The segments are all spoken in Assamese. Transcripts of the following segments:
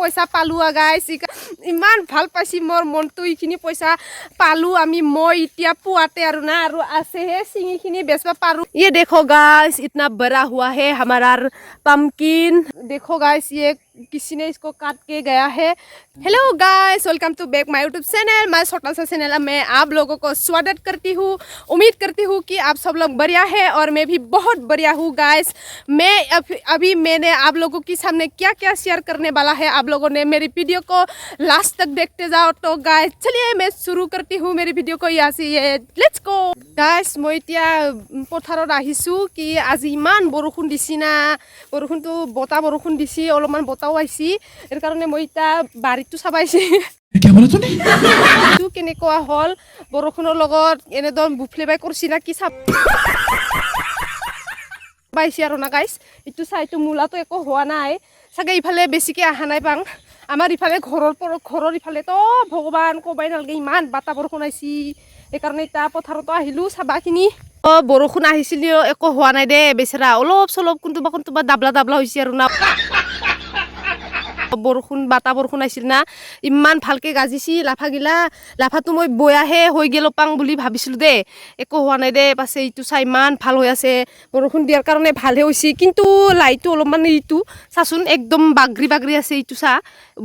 পইচা পালো গাইছ ইমান ভাল পাইছি মোৰ মনটো এইখিনি পইচা পালো আমি মই এতিয়া পুৱাতে আৰু না আৰু আছে হে চিঙিখিনি বেচবা পাৰো ये देखो गाइस इतना बड़ा हुआ है हमारा पम्पकिन देखो गाइस ये किसी ने इसको काट के गया है hello guys welcome to back my YouTube channel my छोटा सा चैनल मैं आप लोगों को स्वागत करती हूँ उम्मीद करती हूँ कि आप सब लोग बढ़िया है और मैं भी बहुत बढ़िया हूँ गाइस मैं अभी मैंने आप लोगों के सामने क्या क्या शेयर करने वाला है आप लोगों ने मेरी वीडियो को लास्ट तक देखते जाओ तो गाइस चलिए मैं शुरू करती हूँ मेरी वीडियो को यहाँ से ये लेट्स गो गाइस मैं इतना पथारत आहिसु कि आज इमान बरखुन दिसि ना बरखुनটো বতা বৰষুণ দিছি অলপমান বতাও আইছি এৰ কাৰণে মই ইটা বাড়িটো চাবাইছি क्या बोला तूने তো কেনেকুৱা হল বৰষুণৰ লগত এনেদম বুফলেবাই কৰছি না কি চাব বাইছি আৰু না গাইস ইটো চাইটো মুলাটো একো হোৱা নাই সাগে ইফালে বেছিকে আহা নাই পাং আমাৰ ইফালে ঘৰৰ ইফালে তো ভগৱান কবাই নালগে ইমান বাতা বৰষুণ আইছি এই কাৰণে ইটা পথাৰতো আহিলো চাবাখিনি বৰষুণ আহিছিল একো হোৱা নাই দে বেচেৰা অলপ চলপ কোনটোবা দাবলা হৈছে আৰু না বৰষুণ বাতা বৰষুণ আহিছিল না ইমান ভালকে গাজিছি লাফাটো মই বয়াহে হৈ গেল পাং বুলি ভাবিছিলো দে একো হোৱা নাই দে পাছে ইটো চাই ইমান ভাল হৈ আছে বৰষুণ দিয়াৰ কাৰণে ভালহে হৈছে কিন্তু লাইটো অলপমান ইটো চাচোন একদম বাগৰি আছে ইটো চা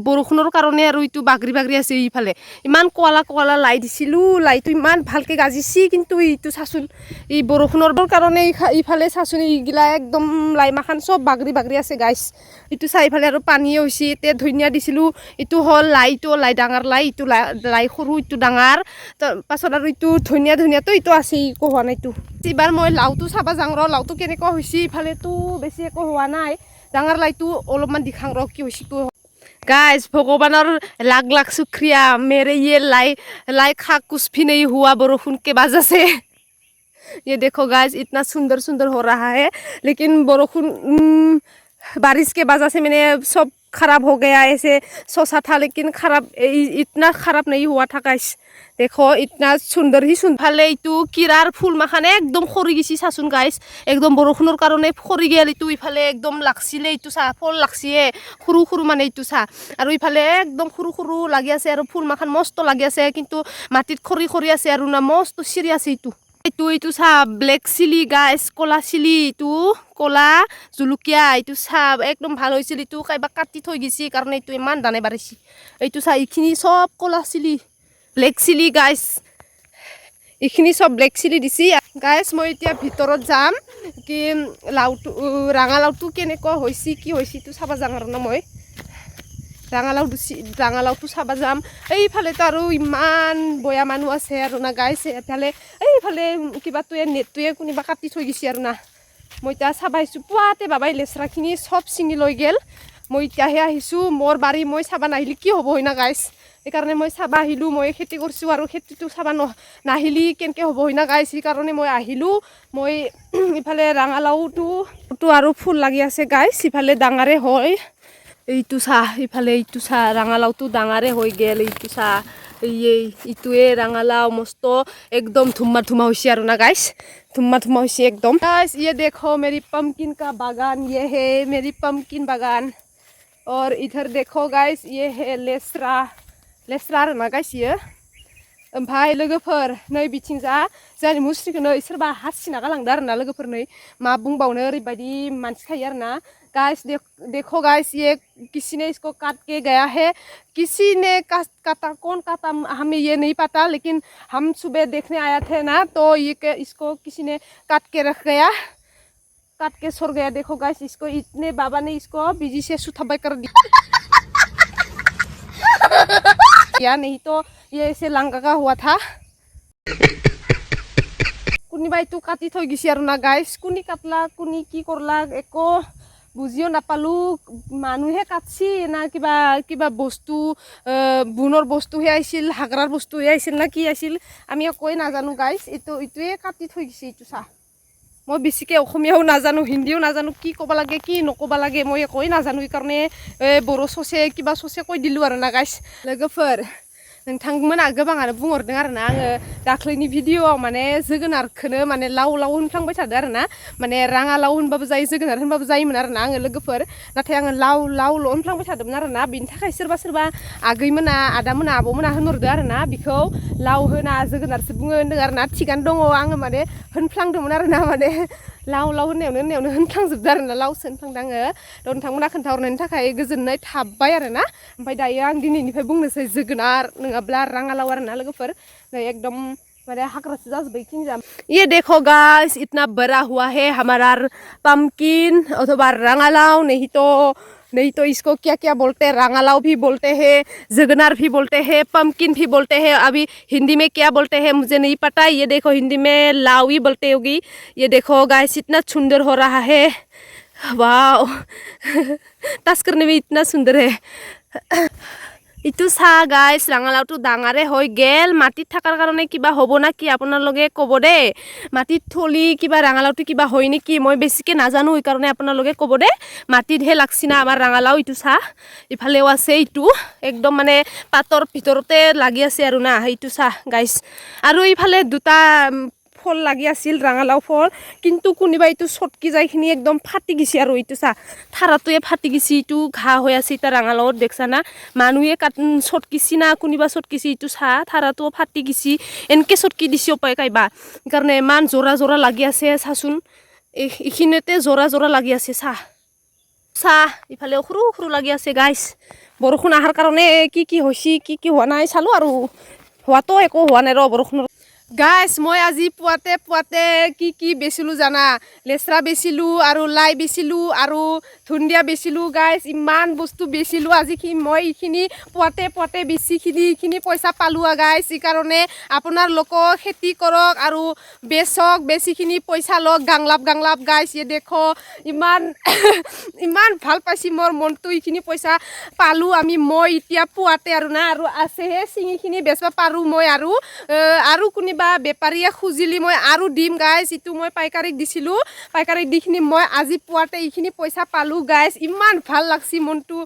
বৰষুণৰ কাৰণে আৰু ইটো বাগৰি আছে ইফালে ইমান কোৱালা লাই দিছিলো লাইটো ইমান ভালকে গাজিছি কিন্তু ইটো চাচোন এই বৰষুণৰ কাৰণে ইফালে চাচোন ইগিলা একদম লাই মাখান সব বাগৰি আছে গাইস ইটো চাই ইফালে আৰু পানীয়ে হৈছে তে ধনিয়া দিছিলো ইটো হল লাই ডাঙৰ লাই ইটো লাই সৰু ইটো ডাঙৰ পাছত আৰু ইটো ধনিয়া তো ইটো আছে একো হোৱা নাই ইটো এবাৰ মই লাউটো চাবা যাং ৰ লাউটো কেনেকুৱা হৈছে ইফালেতো বেছি একো হোৱা নাই ডাঙৰ লাইটো অলপমান দিখাং ৰ কি হৈছে তো गाइस भगवानर लाख शुक्रिया मेरे ये लाई खा कुछ भी नहीं हुआ बरखुन के वजह से ये देखो गाइस इतना सुंदर हो रहा है लेकिन बरखुन बारिश के वजह से मैंने सब खराब हो गया ऐसे सोचा था लेकिन इतना खराब नहीं हुआ था गाइस देखो इतना सुंदर ही फाले इटू किरार फुल माखाने एकदम खरि गिसी सासुन गाइस एकदम बरखुनर कारणे खरि गेल इटू इफाले एकदम लागसिले इटू सा फल लागसिए खुरु माने इटू सा आरो इफाले एकदम खुरु लागि আছে आरो फुल माखान मस्त लागि আছে কিন্তু মাটিত खरि আছে आरो ना मस्त सिरि আছে इटू सा ब्लैक चिली गाइस कला चिली इटू कला जुलुकिया इटू सा एकदम ভাল হৈছিল ইটু কাইবা কাটি থৈ গিছি কাৰণ ইটু ইমান দানে বাৰিছি ইটু सा ইখিনি সব কলা চিলি ব্লেক চিলি গাইস ইখিনি সব ব্লেক চিলি দিছি গাইস মই এতিয়া ভিতৰত যাম কি লাউটো ৰাঙালাউটো কেনেকুৱা হৈছি কি হৈছি তো চাবা যাম আৰু না মই ৰাঙালাউটো চাবা যাম এইফালেতো আৰু ইমান বয়া মানুহ আছে আৰু না গাইস এফালে এইফালে কিবাটোৱে নেটটোৱে কোনিবা কাটি থৈ গিছি আৰু না মই তা চাবাইছো পুৱাতে বাবাই লেচৰাখিনি সব চিঙি লৈ গেল মই ইতিয়াহে আহিছো মোৰ বাৰী মই চাবা নাহিলি কি হ'ব হইনা গাইস এই কাৰণে মই চাবা আহিলো মই খেতি কৰিছো আৰু খেতিটো চাবা নাহিলি কেনকে হ'ব হইনা গাইস এই কাৰণে মই আহিলো মই ইফালে ৰাঙালাউটো আৰু ফুল লাগি আছে গাইস ইফালে ডাঙাৰে হয় এইটো চা ইফালে এইটো চা ৰাঙালাউটো ডাঙাৰে হৈ গেল এইটো চা ইটোৱে ৰাঙালাউ মস্ত एकदम धुमा হৈছে আৰু না গাইস धुमा হৈছে एकदम गाइस ये देखो मेरी पम्पकिन का बागान ये है मेरी पम्पकिन बागान और इधर देखो गाइस ये है लेस्रा ना गाइस ये ओमफाय लोगोफोर नै बिथिंजा जानि मुस्रिखौ नै सोरबा हासिना गालांदो आरो ना लोगोफोर नै मा बुंबावनो ओरैबायदि मानसि थायो आरो ना गाइस देखो गाइस ये किसी ने इसको काट के गया है किसी ने काटा कौन काटा हमें ये नहीं पता लेकिन हम सुबह देखने आया थे ना तो ये इसको किसी ने काट के रख गया काट के सड़ गया देखो गाइस इसको इतने बाबा ने इसको बिजी से सुथाबाई कर दिया नहीं तो ये ऐसे लंगा का हुआ था कुनिबाई तो काटी थई गिसी आरो ना गाइस कुनी काटला कुनी की करला एको বুজিও নাপালো মানুহে কাটছি না কিবা বস্তু বুনৰ বস্তুহে আইছিল হাগৰাৰ বস্তুহে আইছিল না কি আইছিল আমি একোই নাজানো গাইস ইটোৱে কাটি থৈ গিছি ইটো চা মই বেছিকে অসমীয়াও নাজানো হিন্দীও নাজানো কি ক'ব লাগে কি নক'বা লাগে মই একোই নাজানো এই কাৰণে বড়ো সছে কিবা সছে কৈ দিলো আৰু না গাইস লোগোफोर नोंथांमोना गोबाङानो बुंहरदों आरोना आङो दाख्लैनि भिडिअआव माने जोगोनारखौनो माने लाव लाव होनफ्लांबाय थादों आरोना माने राङालाव होनबाबो जायो जोगोनार होनबाबो जायोमोन आरोना आङो लोगोफोर नाथाय आङो लाव लावल' होनफ्लांबाय थादोंमोन आरोना बिनि थाखाय सोरबा सोरबा आगैमोना आदामोना आब'मोना होनहरदो आरोना बिखौ लाव होना जोगोनारसो बुङो होनदों आरोना थिगानो दङ आङो माने होनफ्लांदोंमोन आरोना माने लाव लाव होननायावनो होनफ्लांजोबदो आरोना लावसो होनफ्लांदों आङो थ' नोंथांमोना खोन्थाहरनायनि थाखाय गोजोननाय थाबाय आरोना ओमफ्राय दायो आं दिनैनिफ्राय बुंनोसै जोगोनार नङाब्ला राङालाव आरोना लोगोफोर एकदम माने हाग्रासो जाजोब्बाय खिनिजा ये देखो गाइस इतना बड़ा हुआ है हमारा पम्पकिन अथवा रंगालाव नहीं तो इसको क्या क्या बोलते हैं रंगालाव भी बोलते हैं जोगनार भी बोलते हैं पम्पकिन भी बोलते हैं अभी हिंदी में क्या बोलते हैं मुझे नहीं पता ये देखो हिंदी में लाव ही बोलते होगी ये देखो गाइस इतना सुंदर हो रहा है वाओ टच करने में इतना सुंदर है इटू सा गाइस राङालावটো ডাঙাৰে হৈ গেল মাটিত থাকাৰ কাৰণে কিবা হ'ব না কি আপোনালোকে ক'ব দে মাটিত থলি কিবা ৰাঙালাওটো কিবা হয় নেকি মই বেছিকে নাজানো এই কাৰণে আপোনালোকে ক'ব দে মাটিতহে লাগছি না আমাৰ ৰাঙালাও ইটু सा ইফালেও আছে ইটু একদম মানে পাতৰ ভিতৰতে লাগি আছে আৰু না ইটু सा গাইস আৰু ইফালে দুটা ফল লাগি আছিল ৰাঙালাও ফল কিন্তু কোনিবা ইটু ছটকি যাইখিনি একদম ফাটি গিছি আৰু ইটু सा থাৰাটোৱে ফাটি গিছি ইটু ঘা হৈ আছে ইটা ৰাঙালাওত দেখছা না মানুহে ছটকিছি না কোনিবা ছটকিছি ইটু सा থাৰাটো ফাটি গিছি এনকে ছটকি দিছি উপায় কাইবা কাৰণে ইমান জোৰা জোৰা লাগি আছে চাচোন এইখিনিতে জোৰা জোৰা লাগি আছে सा ইফালে সৰু সৰু লাগি আছে গাইস বৰষুণ আহাৰ কাৰণে কি হৈছি কি হোৱা নাই চালো আৰু হোৱাটো একো হোৱা নাই ৰ বৰষুণৰ গাইস মই আজি পুৱাতে কি বেচিলো জানা লেচৰা বেচিলো আৰু লাই বেচিলো আৰু ধুন্দিয়া বেচিলো গাইস ইমান বস্তু বেচিলো আজি কি মই ইখিনি পুৱাতে বেচিখিনি পইচা পালো গাইস এই কাৰণে আপোনাৰ লোক খেতি কৰক আৰু বেচক বেচিখিনি পইচা লওক গাংলাপ গাইস ये देखो ইমান ভাল পাইছি মোৰ মনটো ইখিনি পইচা পালো আমি মই এতিয়া পুৱাতে আৰু না আৰু আছেহে চিঙিখিনি বেচবা পাৰো মই আৰু কোনিবা বেপাৰীয়ে খুজিলি মই আৰু দিম গাইস ইটো মই পাইকাৰীক দিছিলো পাইকাৰীক দিখিনি মই আজি পুৱাতে ইখিনি পইচা পালো গাইস ইমান ভাল লাগছি মনটো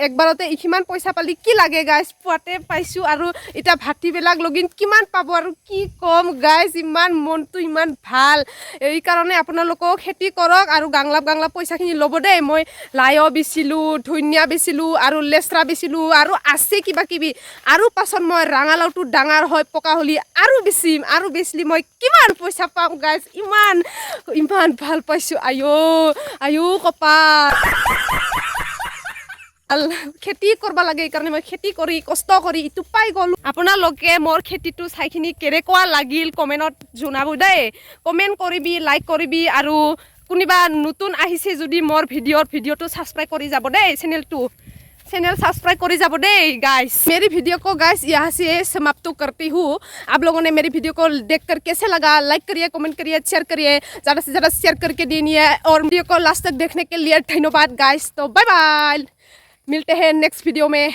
একবাৰতে ইমান পইচা পালি কি লাগে গাইস পুৱাতে পাইছো আৰু এটা ভাটিবিলাক লগিন কিমান পাব আৰু কি কম গাইস ইমান মনটো ইমান ভাল এই কাৰণে আপোনালোক খেতি কৰক আৰু গাংলাপ পইচাখিনি ল'ব দে মই লাইও বেচিলো ধুনিয়া বেচিলো আৰু লেচৰা বেচিলো আৰু আছে কিবা কিবি আৰু পাছত মই ৰাঙালাওটো ডাঙৰ হয় পকা হলি আৰু বেচিলি মই কিমান পইচা পাম গাইস ইমান ভাল পাইছো আয়ো কপাল খেতি কৰবা লাগে এই কাৰণে মই খেতি কৰি কষ্ট কৰি ইটো পাই গলো আপোনালোকে মোৰ খেতিটো চাইখিনি কেনেকুৱা লাগিল কমেন্টত জনাব দেই কমেন্ট কৰিবি লাইক কৰিবি আৰু কোনিবা নতুন আহিছে যদি মোৰ ভিডিওটো সাবস্ক্ৰাইব কৰি যাব দেই चैनल सब्सक्राइब करी जाबो दे गाइस मेरी वीडियो को गाइस यहाँ से समाप्त करती हूँ आप लोगों ने मेरी वीडियो को देखकर कैसे लगा लाइक करिए कमेंट करिए शेयर करिए ज़्यादा से ज़्यादा शेयर करके दीजिए और वीडियो को लास्ट तक देखने के लिए धन्यवाद गाइस तो बाय बाय मिलते हैं नेक्स्ट वीडियो में।